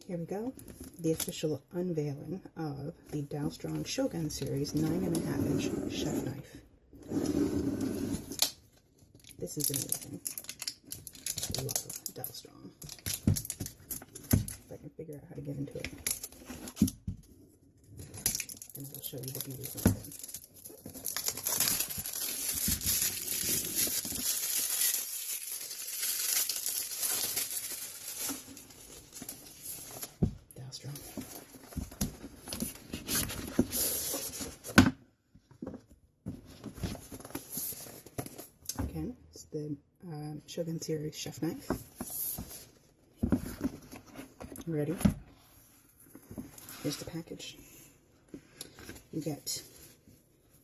Here we go, the official unveiling of the Dalstrong Shogun Series 9.5-inch chef knife. This is amazing. I love Dalstrong. If I can figure out how to get into it, and I'll show you the beauties of it. Again, it's the Shogun Series chef knife. Ready? Here's the package. You get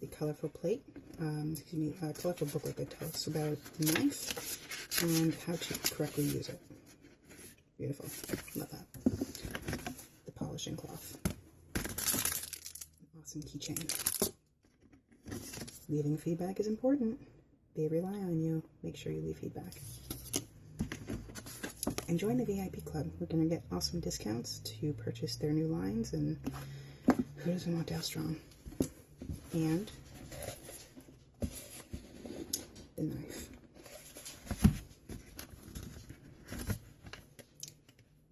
the colorful plate, colorful booklet that tells us about the knife and how to correctly use it. Beautiful. Love that. The polishing cloth. Awesome keychain. Leaving feedback is important. They rely on you. Make sure you leave feedback. And join the VIP club. We're going to get awesome discounts to purchase their new lines, and who doesn't want Dalstrong? And the knife.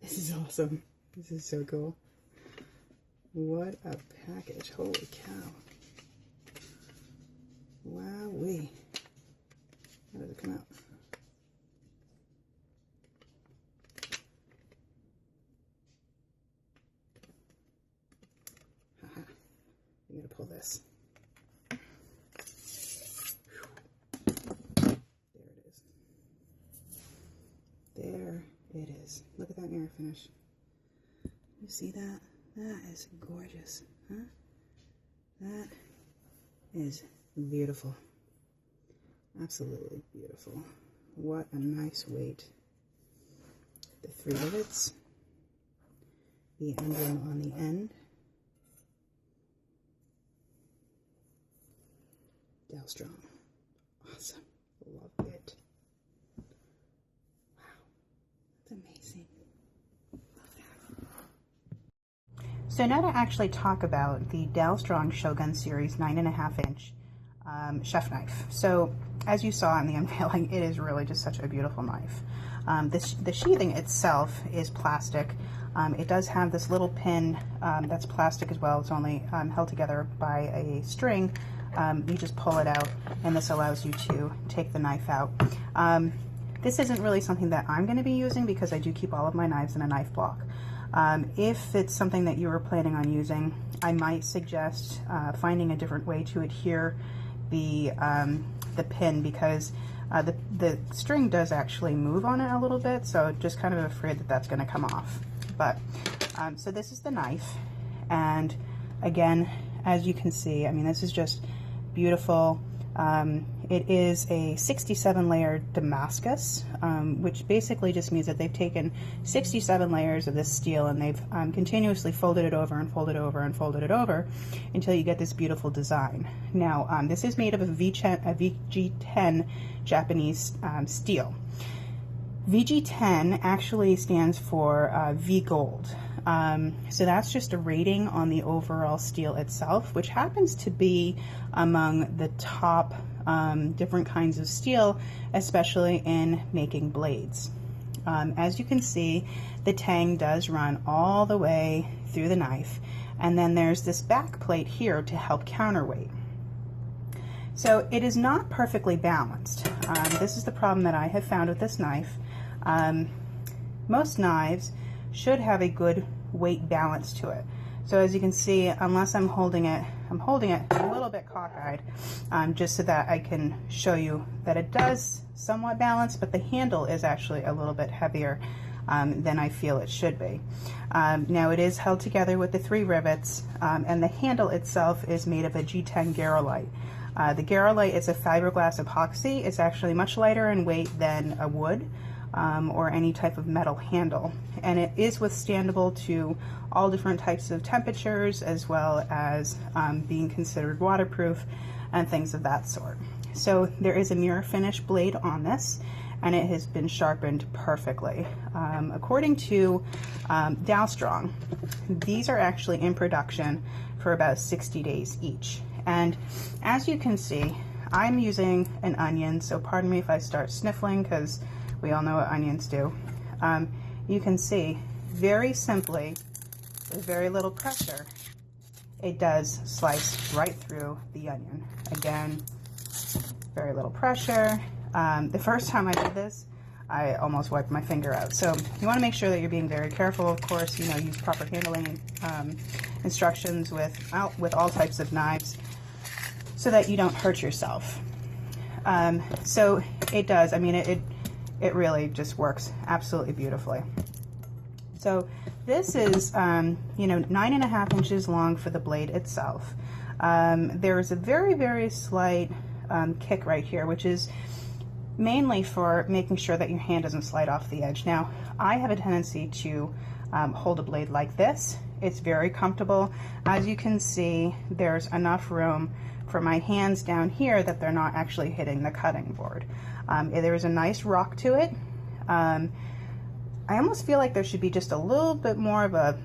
This is awesome. This is so cool. What a package. Holy cow. Wowee. How does it come out? Haha. I'm going to pull this. There it is. There it is. Look at that mirror finish. You see that? That is gorgeous. Huh? That is beautiful. Absolutely beautiful. What a nice weight. The 3 rivets, the emblem on the end, Dalstrong. Awesome. Love it. Wow. That's amazing. Love that. So now to actually talk about the Dalstrong Shogun Series 9.5-inch chef knife. So as you saw in the unveiling, it is really just such a beautiful knife. The sheathing itself is plastic. It does have this little pin that's plastic as well. It's only held together by a string. You just pull it out, and this allows you to take the knife out. This isn't really something that I'm going to be using because I do keep all of my knives in a knife block. If it's something that you were planning on using, I might suggest finding a different way to adhere the pin, because the string does actually move on it a little bit, so just kind of afraid that that's going to come off. But so this is the knife, and again, as you can see, I mean, this is just beautiful. It is a 67-layer Damascus, which basically just means that they've taken 67 layers of this steel and they've continuously folded it over and folded over and folded it over until you get this beautiful design. Now, this is made of a VG10 Japanese steel. VG10 actually stands for V Gold. So that's just a rating on the overall steel itself, which happens to be among the top different kinds of steel, especially in making blades. As you can see, the tang does run all the way through the knife, and then there's this back plate here to help counterweight. So it is not perfectly balanced. This is the problem that I have found with this knife. Most knives should have a good weight balance to it. So as you can see, unless I'm holding it a little bit cockeyed, just so that I can show you that it does somewhat balance, but the handle is actually a little bit heavier than I feel it should be. Now it is held together with the 3 rivets, and the handle itself is made of a G10 Garolite. The Garolite is a fiberglass epoxy. It's actually much lighter in weight than a wood or any type of metal handle, and it is withstandable to all different types of temperatures, as well as being considered waterproof and things of that sort. So there is a mirror finish blade on this, and it has been sharpened perfectly. According to Dalstrong, these are actually in production for about 60 days each. And as you can see, I'm using an onion, so pardon me if I start sniffling, because we all know what onions do. You can see very simply, with very little pressure, it does slice right through the onion. Again, very little pressure. The first time I did this, I almost wiped my finger out. So you want to make sure that you're being very careful, of course, you know, use proper handling instructions with all types of knives so that you don't hurt yourself. So it does, I mean, it really just works absolutely beautifully. So this is, you know, 9.5 inches long for the blade itself. There is a very, very slight kick right here, which is mainly for making sure that your hand doesn't slide off the edge. Now, I have a tendency to hold a blade like this. It's very comfortable. As you can see, there's enough room for my hands down here that they're not actually hitting the cutting board. There is a nice rock to it. I almost feel like there should be just a little bit more of a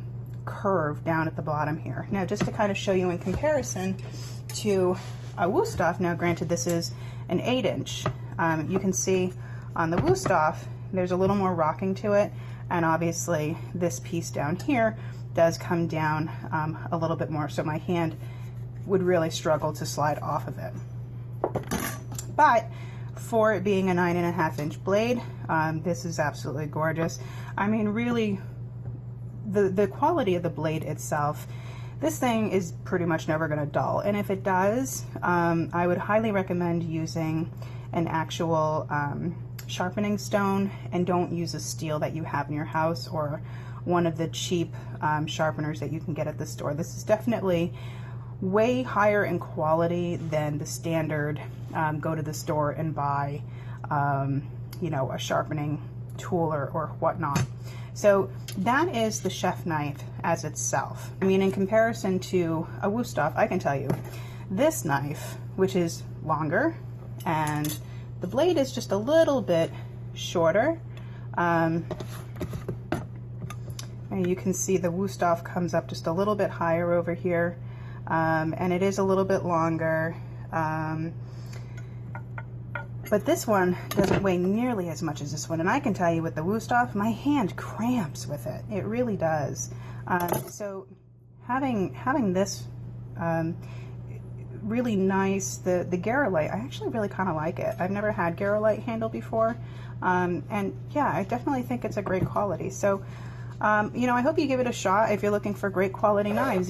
curve down at the bottom here. Now, just to kind of show you in comparison to a Wüsthof, now granted this is an 8-inch, you can see on the Wüsthof there's a little more rocking to it, and obviously this piece down here does come down a little bit more, so my hand would really struggle to slide off of it. But for it being a 9.5-inch blade, this is absolutely gorgeous. I mean, really, the quality of the blade itself, this thing is pretty much never going to dull. And if it does, I would highly recommend using an actual sharpening stone, and don't use a steel that you have in your house or one of the cheap sharpeners that you can get at the store. This is definitely way higher in quality than the standard go to the store and buy you know, a sharpening tool or whatnot. So that is the chef knife as itself. I mean, in comparison to a Wüsthof, I can tell you this knife, which is longer and the blade is just a little bit shorter, and you can see the Wüsthof comes up just a little bit higher over here, and it is a little bit longer, but this one doesn't weigh nearly as much as this one. And I can tell you with the Wüsthof, my hand cramps with it. It really does. So having this really nice, the Garolite, I actually really kind of like it. I've never had Garolite handle before. And yeah, I definitely think it's a great quality. So, you know, I hope you give it a shot if you're looking for great quality knives.